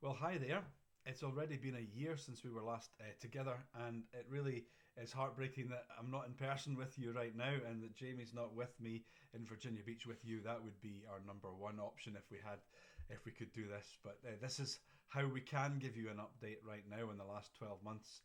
Well, hi there. It's already been a year since we were last together, and it really is heartbreaking that I'm not in person with you right now and that Jamie's not with me in Virginia Beach with you. That would be our number one option if we could do this. But this is how we can give you an update right now in the last 12 months.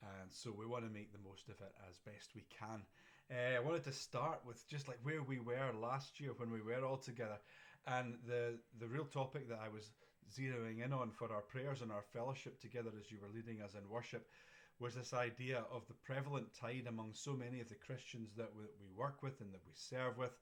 And so we want to make the most of it as best we can. I wanted to start with just like where we were last year when we were all together. And the real topic that I was zeroing in on for our prayers and our fellowship together as you were leading us in worship was this idea of the prevalent tide among so many of the Christians that we work with and that we serve with,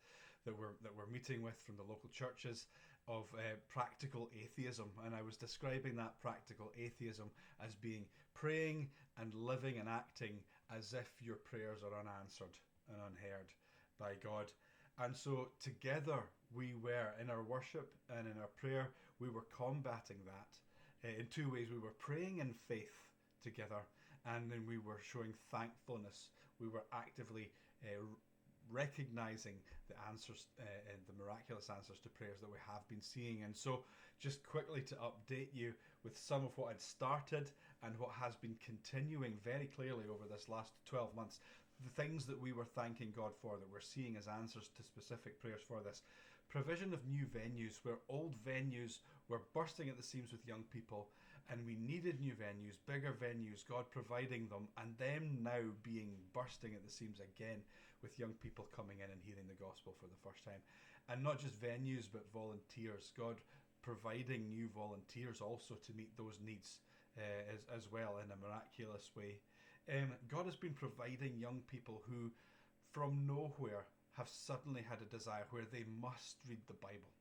that we're meeting with from the local churches, of practical atheism. And I was describing that practical atheism as being praying and living and acting as if your prayers are unanswered and unheard by God. And so together we were in our worship and in our prayer, we were combating that in two ways. We were praying in faith together, and then we were showing thankfulness. We were actively recognizing the answers and the miraculous answers to prayers that we have been seeing. And so just quickly to update you with some of what had started and what has been continuing very clearly over this last 12 months, the things that we were thanking God for, that we're seeing as answers to specific prayers for this. Provision of new venues, where old venues were bursting at the seams with young people, and we needed new venues, bigger venues, God providing them, and them now being bursting at the seams again with young people coming in and hearing the gospel for the first time. And not just venues, but volunteers. God providing new volunteers also to meet those needs as well in a miraculous way. God has been providing young people who, from nowhere, have suddenly had a desire where they must read the Bible.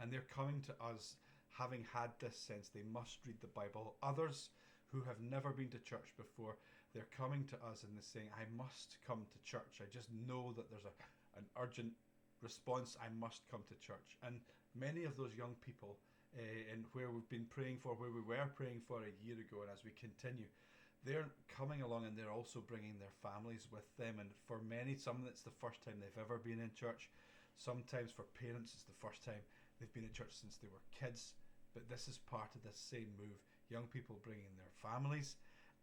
And they're coming to us having had this sense they must read the Bible. Others who have never been to church before, they're coming to us and they're saying, I must come to church. I just know that there's an urgent response. I must come to church. And many of those young people, and where we've been praying for, where we were praying for a year ago, and as we continue, they're coming along and they're also bringing their families with them. And for many, some it's the first time they've ever been in church. Sometimes for parents it's the first time they've been in church since they were kids. But this is part of this same move. Young people bringing their families,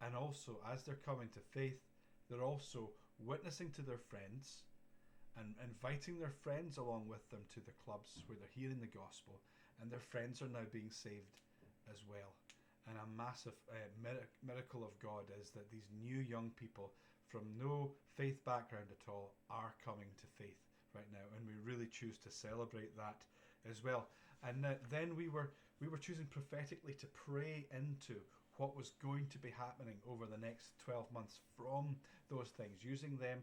and also as they're coming to faith, they're also witnessing to their friends and inviting their friends along with them to the clubs where they're hearing the gospel, and their friends are now being saved as well. And a massive miracle of God is that these new young people from no faith background at all are coming to faith right now, and we really choose to celebrate that as well. And then we were choosing prophetically to pray into what was going to be happening over the next 12 months from those things, using them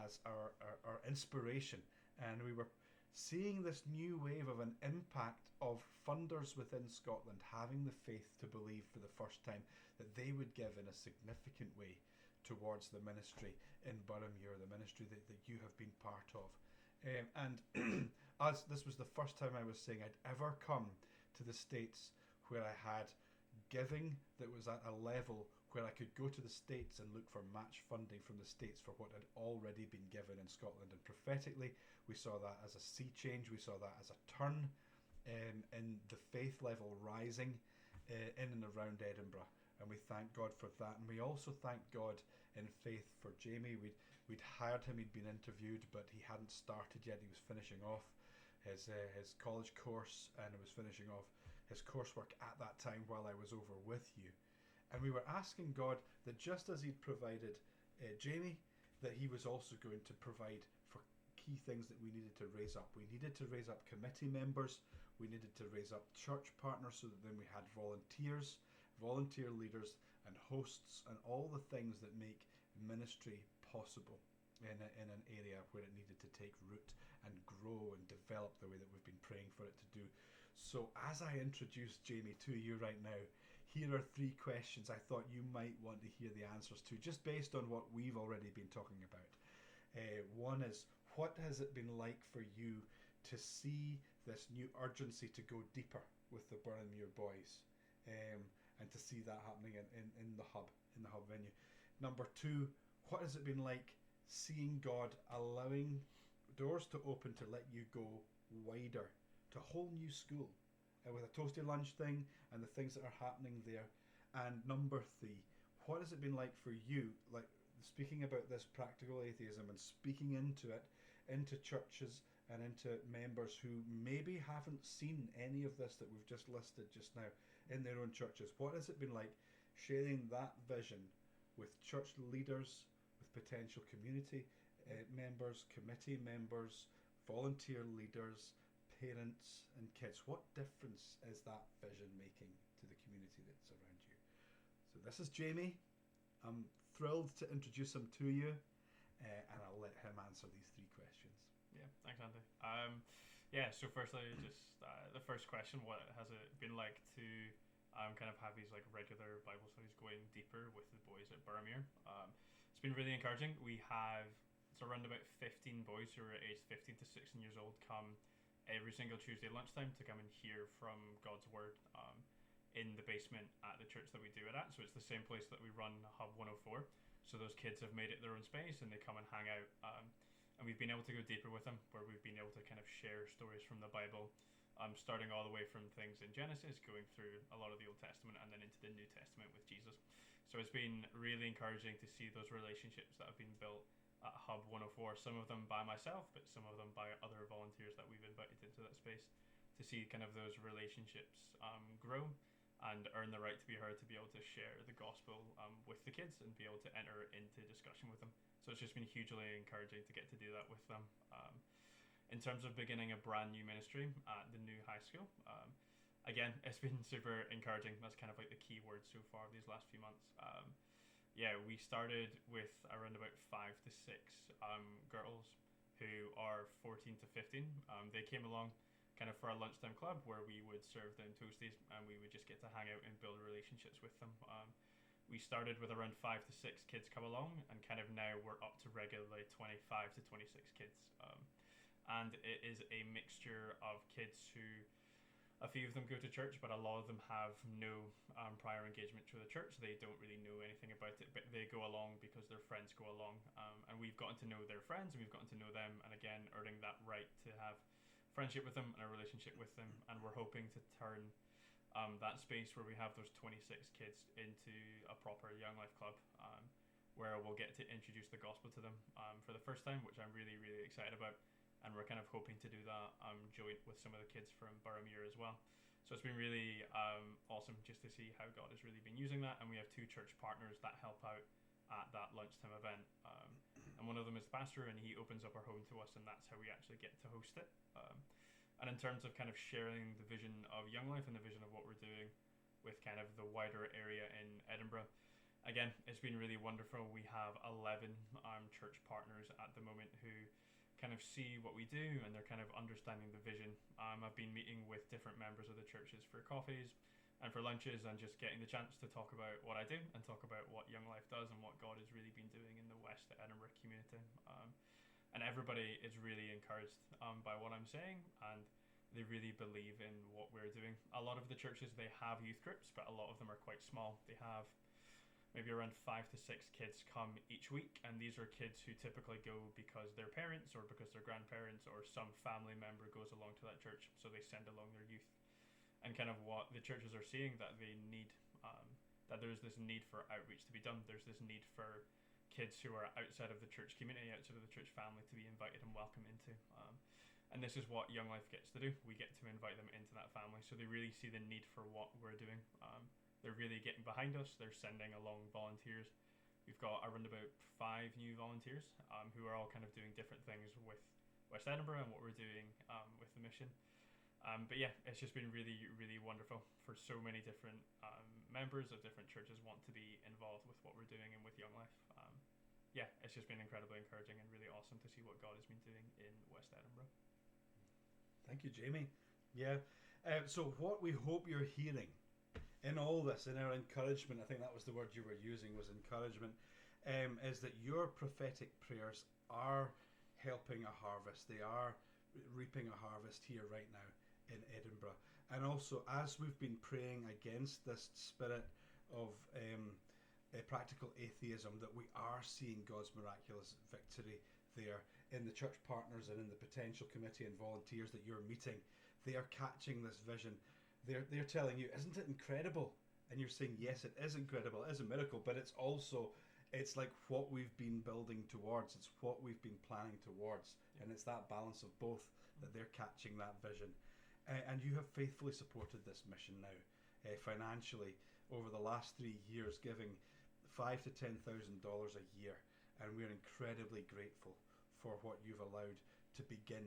as our inspiration. And we were seeing this new wave of an impact of funders within Scotland having the faith to believe for the first time that they would give in a significant way towards the ministry in Boroughmuir, the ministry that you have been part of. And as this was the first time I was saying I'd ever come to the States where I had giving that was at a level where I could go to the States and look for match funding from the States for what had already been given in Scotland. And prophetically, we saw that as a sea change. We saw that as a turn in the faith level rising in and around Edinburgh. And we thank God for that. And we also thank God in faith for Jamie. We'd hired him, he'd been interviewed, but he hadn't started yet. He was finishing off his college course, and he was finishing off his coursework at that time while I was over with you. And we were asking God that just as he'd provided Jamie, that he was also going to provide for key things that we needed to raise up. We needed to raise up committee members. We needed to raise up church partners, so that then we had volunteers, volunteer leaders and hosts, and all the things that make ministry possible in an area where it needed to take root and grow and develop the way that we've been praying for it to do. So as I introduce Jamie to you right now, here are three questions I thought you might want to hear the answers to, just based on what we've already been talking about. One is, what has it been like for you to see this new urgency to go deeper with the Boroughmuir boys, and to see that happening in the hub venue? Number two, what has it been like seeing God allowing doors to open to let you go wider to a whole new school with a toasty lunch thing and the things that are happening there. And number 3, what has it been like for you, like speaking about this practical atheism and speaking into it, into churches and into members who maybe haven't seen any of this that we've just listed just now in their own churches? What has it been like sharing that vision with church leaders, with potential community members, committee members, volunteer leaders, parents and kids? What difference is that vision making to the community that's around you? So this is Jamie. I'm thrilled to introduce him to you, and I'll let him answer these 3 questions. Yeah, thanks, Andy. So firstly, just the first question: what has it been like to kind of have these like regular Bible studies, going deeper with the boys at Burramere? It's been really encouraging. We have around about 15 boys who are aged 15 to 16 years old come every single Tuesday lunchtime to come and hear from God's Word in the basement at the church that we do it at. So it's the same place that we run Hub 104. So those kids have made it their own space and they come and hang out. And we've been able to go deeper with them, where we've been able to kind of share stories from the Bible, starting all the way from things in Genesis, going through a lot of the Old Testament and then into the New Testament with Jesus. So it's been really encouraging to see those relationships that have been built at Hub 104, some of them by myself, but some of them by other volunteers that we've invited into that space, to see kind of those relationships grow and earn the right to be heard, to be able to share the gospel with the kids and be able to enter into discussion with them. So it's just been hugely encouraging to get to do that with them. In terms of beginning a brand new ministry at the new high school, again, it's been super encouraging. That's kind of like the key word so far these last few months. We started with around about 5 to 6 girls who are 14 to 15. They came along kind of for a lunchtime club where we would serve them toasties and we would just get to hang out and build relationships with them. We started with around 5 to 6 kids come along, and kind of now we're up to regularly 25 to 26 kids. And it is a mixture of kids who, a few of them go to church, but a lot of them have no prior engagement to the church. They don't really know anything about it, but they go along because their friends go along. And we've gotten to know their friends, and we've gotten to know them, and again, earning that right to have friendship with them and a relationship with them. And we're hoping to turn that space where we have those 26 kids into a proper Young Life Club, where we'll get to introduce the gospel to them for the first time, which I'm really, really excited about. And we're kind of hoping to do that joint with some of the kids from Burramere as well. So it's been really awesome just to see how God has really been using that. And we have 2 church partners that help out at that lunchtime event. And one of them is the pastor, and he opens up our home to us, and that's how we actually get to host it. And in terms of kind of sharing the vision of Young Life and the vision of what we're doing with kind of the wider area in Edinburgh, again, it's been really wonderful. We have 11 church partners at the moment who kind of see what we do, and they're kind of understanding the vision. I've been meeting with different members of the churches for coffees and for lunches, and just getting the chance to talk about what I do and talk about what Young Life does and what God has really been doing in the West Edinburgh community. And everybody is really encouraged by what I'm saying, and they really believe in what we're doing. A lot of the churches, they have youth groups, but a lot of them are quite small. They have maybe around 5 to 6 kids come each week, and these are kids who typically go because their parents or because their grandparents or some family member goes along to that church, so they send along their youth. And kind of what the churches are seeing, that they need, that there's this need for outreach to be done. There's this need for kids who are outside of the church community, outside of the church family, to be invited and welcomed into. And this is what Young Life gets to do. We get to invite them into that family, so they really see the need for what we're doing. They're really getting behind us. They're sending along volunteers. We've got around about 5 new volunteers who are all kind of doing different things with West Edinburgh and what we're doing with the mission. But yeah, it's just been really, really wonderful for so many different members of different churches want to be involved with what we're doing and with Young Life. It's just been incredibly encouraging and really awesome to see what God has been doing in West Edinburgh. Thank you, Jamie. So what we hope you're hearing in all this, in our encouragement, I think that was the word you were using, was encouragement, is that your prophetic prayers are helping a harvest. They are reaping a harvest here right now in Edinburgh. And also, as we've been praying against this spirit of practical atheism, that we are seeing God's miraculous victory there in the church partners and in the potential committee and volunteers that you're meeting. They are catching this vision they're telling you, isn't it incredible? And you're saying, yes, it is incredible, it is a miracle, but it's also, it's like what we've been building towards, it's what we've been planning towards, Yeah. and it's that balance of both that they're catching that vision. And you have faithfully supported this mission now, financially, over the last 3 years, giving $5,000 to $10,000 a year, and we're incredibly grateful for what you've allowed to begin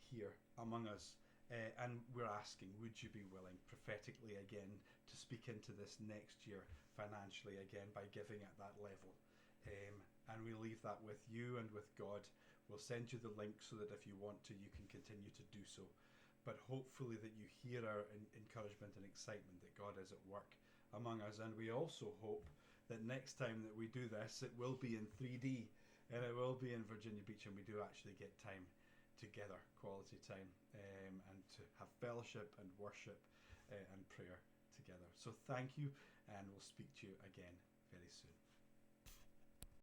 here among us. And we're asking, would you be willing prophetically again to speak into this next year financially again by giving at that level? And we leave that with you and with God. We'll send you the link so that if you want to, you can continue to do so. But hopefully that you hear our encouragement and excitement that God is at work among us. And we also hope that next time that we do this, it will be in 3D and it will be in Virginia Beach, and we do actually get time together, quality time, and to have fellowship and worship and prayer together. So thank you, and we'll speak to you again very soon.